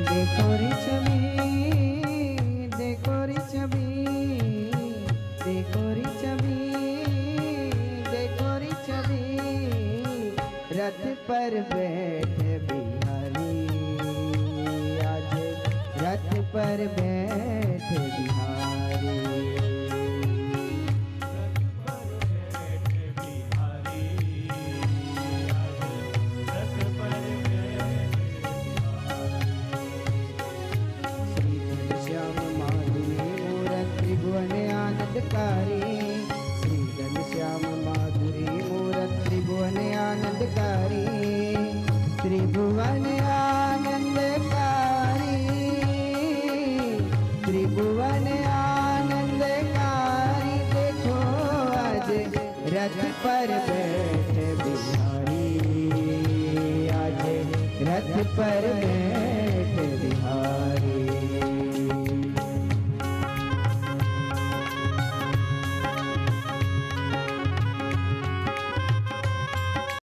देखो रे छवि, देखो रे छवि, देखो रे छवि, देखो रे छवि, रथ पर बैठे बिहारी, आज रथ पर बैठे बिहारी। त्रिभुवन आनंदकारी, श्री घनश्याम माधुरी मूरत त्रिभुवन आनंदकारी, त्रिभुवन आनंदकारी, त्रिभुवन आनंदकारी। देखो आज रथ पर बैठे बिहारी, आज रथ पर